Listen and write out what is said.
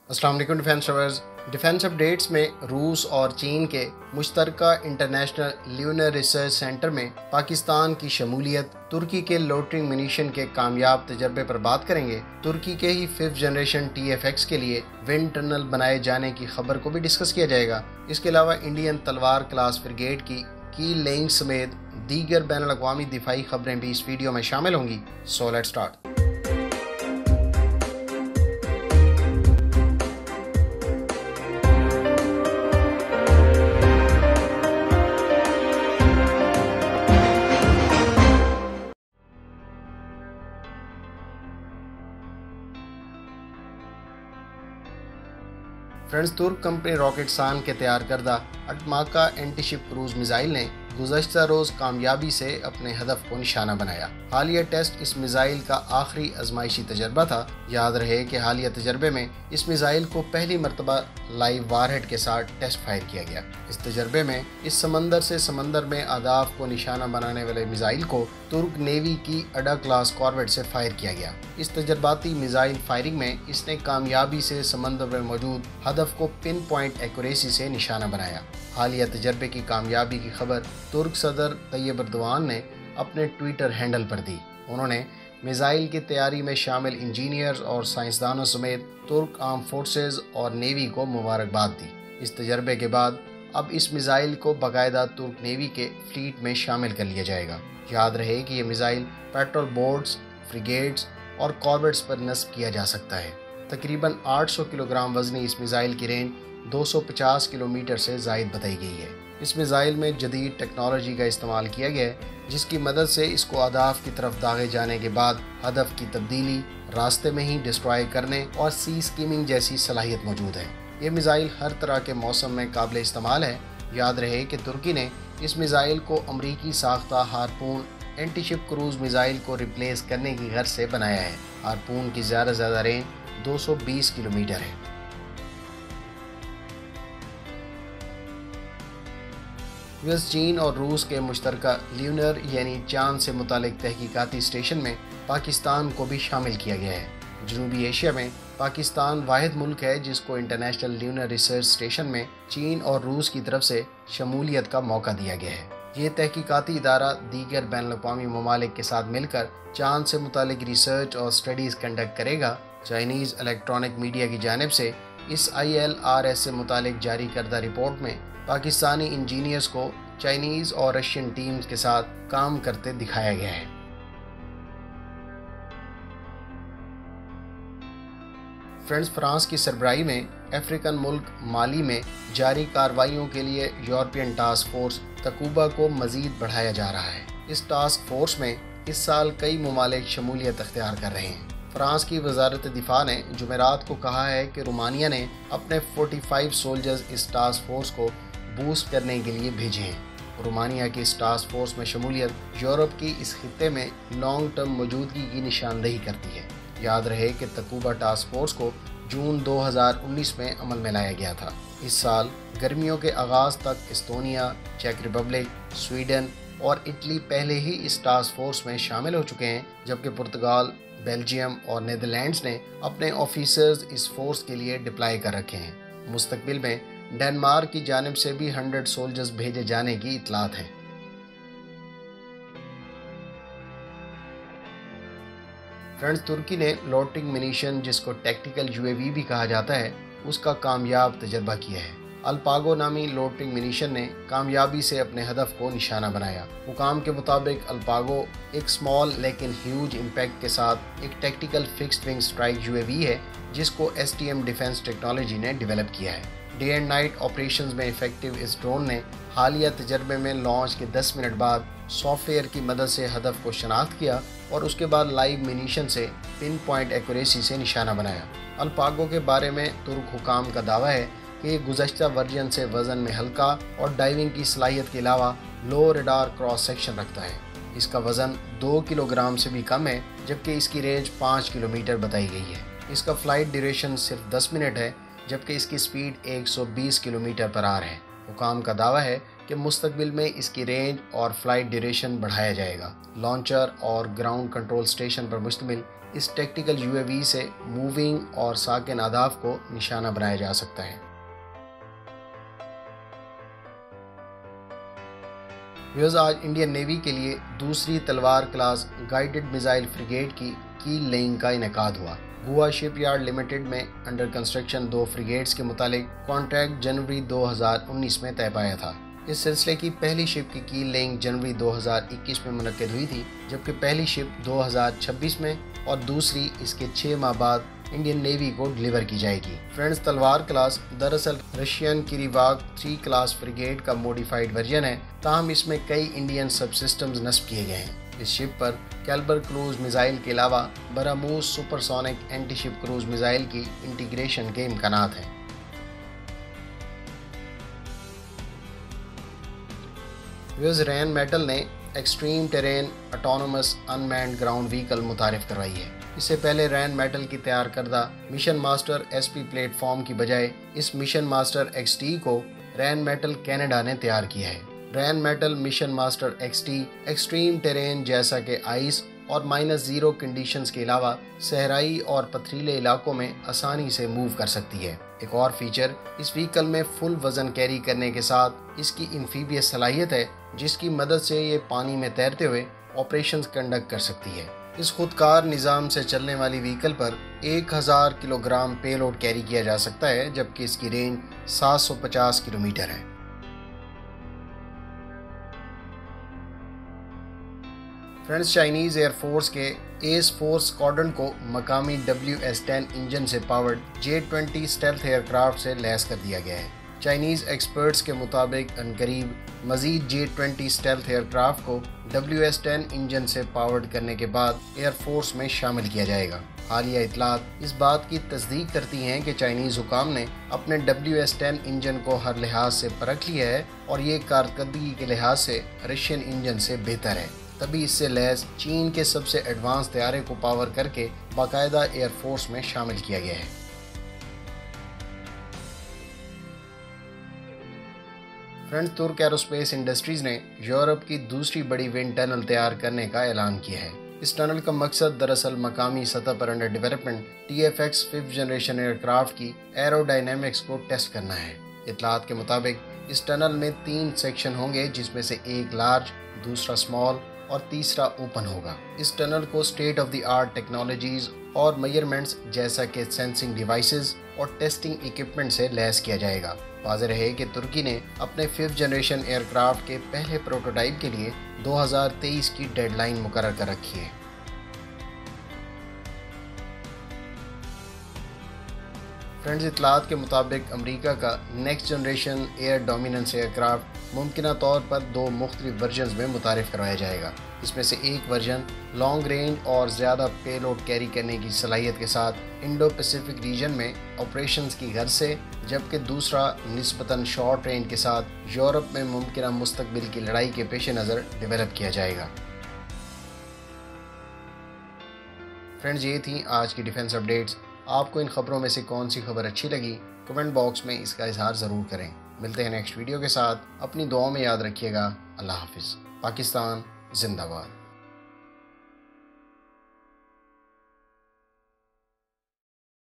अस्सलाम वालेकुम defence lovers. Defence updates में रूस और चीन के मुश्तरका इंटरनेशनल ल्यूनर रिसर्च सेंटर में पाकिस्तान की शमूलियत, तुर्की के लोटरिंग मिनीशन के कामयाब तजर्बे पर बात करेंगे। तुर्की के ही 5th जनरेशन TFX के लिए विंड टनल बनाए जाने की खबर को भी डिस्कस किया जाएगा। इसके अलावा इंडियन तलवार क्लास फ्रिगेट की कील लेइंग समेत दीगर बैनुल-अक़वामी दिफाई खबरें भी इस वीडियो में शामिल होंगी। So let's start. फ्रेंड्स, तुर्क कंपनी रॉकेटसान के तैयार करदा अटमाका एंटीशिप क्रूज मिसाइल ने गुज़श्ता रोज़ कामयाबी से अपने हदफ को निशाना बनाया। हालिया टेस्ट इस मिसाइल का आखिरी आजमाइशी तजर्बा था। याद रहे कि हालिया तजर्बे में इस मिसाइल को पहली मरतबा लाइव वारहेड के साथ टेस्ट फायर किया गया। इस तजर्बे में इस समंदर से समंदर में अहदाफ को निशाना बनाने वाले मिसाइल को तुर्क नेवी की अडा क्लास कॉर्वेट से फायर किया गया। इस तजर्बाती मिसाइल फायरिंग में इसने कामयाबी से समंदर में मौजूद हदफ को पिन पॉइंट एक्यूरेसी से निशाना बनाया। हालिया तजर्बे की कामयाबी की खबर तुर्क सदर तैयब एर्दोआन ने अपने ट्विटर हैंडल पर दी। उन्होंने मिसाइल की तैयारी में शामिल इंजीनियर्स और साइंसदानों समेत तुर्क आर्म फोर्सेस और नेवी को मुबारकबाद दी। इस तजर्बे के बाद अब इस मिसाइल को बाकायदा तुर्क नेवी के फ्लीट में शामिल कर लिया जाएगा। याद रहे कि यह मिसाइल पेट्रोल बोट्स, फ्रिगेट्स और कॉर्वेट्स पर नस्ब किया जा सकता है। तकरीबन 800 किलोग्राम वजनी इस मिसाइल की रेंज 250 किलोमीटर से ज़ायद बताई गई है। इस मिसाइल में जदीद टेक्नोलॉजी का इस्तेमाल किया गया है, जिसकी मदद से इसको अहदाफ की तरफ दागे जाने के बाद हदफ की तब्दीली, रास्ते में ही डिस्ट्रॉय करने और सी स्कीमिंग जैसी सलाहियत मौजूद है। ये मिसाइल हर तरह के मौसम में काबिल इस्तेमाल है। याद रहे कि तुर्की ने इस मिसाइल को अमरीकी साख्ता हारपून एंटीशिप क्रूज मिसाइल को रिप्लेस करने की गर्ज से बनाया है। हारपून की ज़्यादा रेंज 220 किलोमीटर है। यूएस, चीन और रूस के मुश्तरका ल्यूनर यानी चांद से मुतालिक तहकीकाती स्टेशन में पाकिस्तान को भी शामिल किया गया है। जनूबी एशिया में पाकिस्तान वाहिद मुल्क है जिसको इंटरनेशनल ल्यूनर रिसर्च स्टेशन में चीन और रूस की तरफ से शमूलियत का मौका दिया गया है। ये तहकीकाती इदारा दीगर बैनुल-अक़वामी ममालिक के साथ मिलकर चांद से मुतालिक रिसर्च और स्टडीज़ कंडक्ट करेगा। चाइनीज़ इलेक्ट्रॉनिक मीडिया की जानिब से इस ILRS से मुतालिक जारी करदा रिपोर्ट में पाकिस्तानी इंजीनियर्स को चाइनीज़ और रशियन टीम्स के साथ काम करते दिखाया गया है। फ्रेंड्स, फ्रांस की सरबराही में अफ्रीकन मुल्क माली में जारी कार्रवाइयों के लिए यूरोपियन टास्क फोर्स तकुबा को मज़ीद बढ़ाया जा रहा है। इस टास्क फोर्स में इस साल कई ममालिक शमूलियत अख्तियार कर रहे हैं। फ्रांस की वजारत दिफा ने जुमेरात को कहा है कि रोमानिया ने अपने 45 सोल्जर्स इस टास्क फोर्स को बूस्ट करने के लिए भेजे हैं। रोमानिया की इस टास्क फोर्स में शमूलियत यूरोप की इस खित्ते में लॉन्ग टर्म मौजूदगी की निशानदेही करती है। याद रहे कि तकुबा टास्क फोर्स को जून 2019 में अमल में लाया गया था। इस साल गर्मियों के आगाज़ तक एस्तोनिया, चेक रिपब्लिक, स्वीडन और इटली पहले ही इस टास्क फोर्स में शामिल हो चुके हैं, जबकि पुर्तगाल, बेल्जियम और नीदरलैंड्स ने अपने ऑफिसर्स इस फोर्स के लिए डिप्लाई कर रखे हैं। मुस्तकबिल में डेनमार्क की जानिब से भी 100 सोल्जर्स भेजे जाने की इतलात है। फ्रेंड्स, तुर्की ने लोटरिंग मिनीशन, जिसको टैक्टिकल UAV भी कहा जाता है, उसका कामयाब तजर्बा किया है। अल्पागो नामी लोटरिंग मिनीशन ने कामयाबी से अपने हदफ को निशाना बनाया। हुकाम के मुताबिक अल्पागो एक स्मॉल लेकिन ह्यूज इम्पैक्ट के साथ एक tactical fixed wing strike UAV है, जिसको STM डिफेंस टेक्नोलॉजी ने डेवलप किया है। डे एंड नाइट ऑपरेशंस में इफेक्टिव इस ड्रोन ने हालिया तजर्बे में लॉन्च के 10 मिनट बाद सॉफ्टवेयर की मदद से हदफ को शनाख्त किया और उसके बाद लाइव मिनीशन से पिन पॉइंट एक्यूरेसी से निशाना बनाया। अल्पागो के बारे में तुर्क हुकाम का दावा है कि ये गुज़श्ता वर्जन से वज़न में हल्का और डाइविंग की सलाहियत के अलावा लो रडार क्रॉस सेक्शन रखता है। इसका वज़न 2 किलोग्राम से भी कम है, जबकि इसकी रेंज 5 किलोमीटर बताई गई है। इसका फ़्लाइट ड्यूरेशन सिर्फ 10 मिनट है, जबकि इसकी स्पीड 120 किलोमीटर पर आवर है। हुकाम का दावा है کہ مستقبل میں اس کی رینج اور فلائٹ ڈیوریشن بڑھایا جائے گا۔ لانچر اور گراؤنڈ کنٹرول سٹیشن پر مشتمل اس ٹیکٹیکل یو اے وی سے موونگ اور ساکن اہداف کو نشانہ بنایا جا سکتا ہے۔ ویوز، آج انڈین نیوی کے لیے دوسری تلوار کلاس گائیڈڈ میزائل فریگیٹ کی کیل لیئنگ کا انعقاد ہوا۔ گوا شپ یارڈ لمیٹڈ میں انڈر کنسٹرکشن 2 فریگیٹس کے متعلق کانٹریکٹ جنوری 2019 میں طے پایا تھا۔ اس سلسلے کی پہلی شپ کی کیل لیئنگ جنوری 2021 میں منعقد ہوئی تھی، جبکہ پہلی شپ 2026 میں اور دوسری اس کے 6 ماہ بعد انڈین نیوی کو ڈلیور کی جائے گی۔ فرینڈز، تلوار کلاس دراصل رشین کیریواک 3 کلاس فریگیٹ کا موڈیفائڈ ورژن ہے، تاہم اس میں کئی انڈین سب سسٹمز نصب کیے گئے ہیں۔ اس شپ پر کیلبر کروز میزائل کے علاوہ براموس سپر سونک اینٹی شپ کروز میزائل کی انٹیگریشن کے امکانات ہیں۔ رین میٹل نے ایکسٹریم ٹیرین آٹونومس ان مینڈ گراؤنڈ وہیکل متعارف کروائی ہے۔ اس سے پہلے رین میٹل کی تیار کردہ مشن ماسٹر ایس پی پلیٹ فارم کی بجائے اس مشن ماسٹر ایکس ٹی کو رین میٹل کینیڈا نے تیار کیا ہے۔ Rheinmetall Mission Master XT ٹی ایکسٹریم ٹیرین جیسا کہ آئس اور -0 کنڈیشنز کے علاوہ صحرائی اور پتھریلے علاقوں میں آسانی سے موو کر سکتی ہے۔ ایک اور فیچر اس وہیکل میں فل وزن کیری کرنے کے ساتھ اس کی انفیبیس صلاحیت ہے، جس کی مدد سے یہ پانی میں تیرتے ہوئے آپریشنز کنڈکٹ کر سکتی ہے۔ اس خودکار نظام سے چلنے والی وہیکل پر 1000 کلو گرام پے لوڈ کیری کیا جا سکتا ہے، جبکہ اس کی رینج 750 کلومیٹر ہے۔ فرینڈز، چائنیز ایئر فورس کے ایس فورس اسکواڈرن کو مقامی WS-10 انجن سے powered J-20 stealth year craft سے لیس کر دیا گیا ہے۔ چائنیز ایکسپرٹس کے مطابق عنقریب مزید J-20 اسٹیلتھ ایئر کرافٹ کو WS-10 انجن سے پاورڈ کرنے کے بعد ایئر فورس میں شامل کیا جائے گا۔ حالیہ اطلاعات اس بات کی تصدیق کرتی ہیں کہ چائنیز حکام نے اپنے WS-10 انجن کو ہر لحاظ سے پرکھ لیا ہے اور یہ کارکردگی کے لحاظ سے رشین انجن سے بہتر ہے۔ تبھی اس سے لیس چین کے سب سے ایڈوانس طیارے کو پاور کر کے باقاعدہ ایئر فورس میں شامل کیا گیا ہے۔ فرینڈز، ترک ایروسپیس انڈسٹریز نے یورپ کی دوسری بڑی ونڈ ٹنل تیار کرنے کا اعلان کیا ہے۔ اس ٹنل کا مقصد دراصل مقامی سطح پر under development TFX 5th generation aircraft کی ایرو ڈائنامکس کو ٹیسٹ کرنا ہے۔ اطلاعات کے مطابق اس ٹنل میں 3 سیکشن ہوں گے، جس میں سے ایک لارج، دوسرا اسمال اور تیسرا اوپن ہوگا۔ اس ٹنل کو state of the art technologies اور میئرمنٹس جیسا کہ سینسنگ ڈیوائسز اور ٹیسٹنگ ایکوپمنٹ سے لیس کیا جائے گا۔ واضح رہے کہ ترکی نے اپنے 5th جنریشن ایئر کرافٹ کے پہلے پروٹوٹائپ کے لیے 2023 کی ڈیڈ لائن مقرر کر رکھی ہے۔ فرینڈز، اطلاعات کے مطابق امریکہ کا next generation air dominance aircraft ممکنہ طور پر 2 مختلف ورژنز میں متعارف کروایا جائے گا۔ اس میں سے ایک ورژن لانگ رینج اور زیادہ پے لوڈ کیری کرنے کی صلاحیت کے ساتھ انڈو پیسیفک ریجن میں آپریشنز کی غرض سے، جبکہ دوسرا نسبتاً شارٹ رینج کے ساتھ یورپ میں ممکنہ مستقبل کی لڑائی کے پیش نظر ڈیولپ کیا جائے گا۔ فرینڈز، یہ تھیں آج کی ڈیفنس اپڈیٹس۔ آپ کو ان خبروں میں سے کون سی خبر اچھی لگی؟ کمنٹ باکس میں اس کا اظہار ضرور کریں۔ ملتے ہیں نیکسٹ ویڈیو کے ساتھ۔ اپنی دعاؤں میں یاد رکھیے گا۔ اللہ حافظ۔ پاکستان زندہ باد۔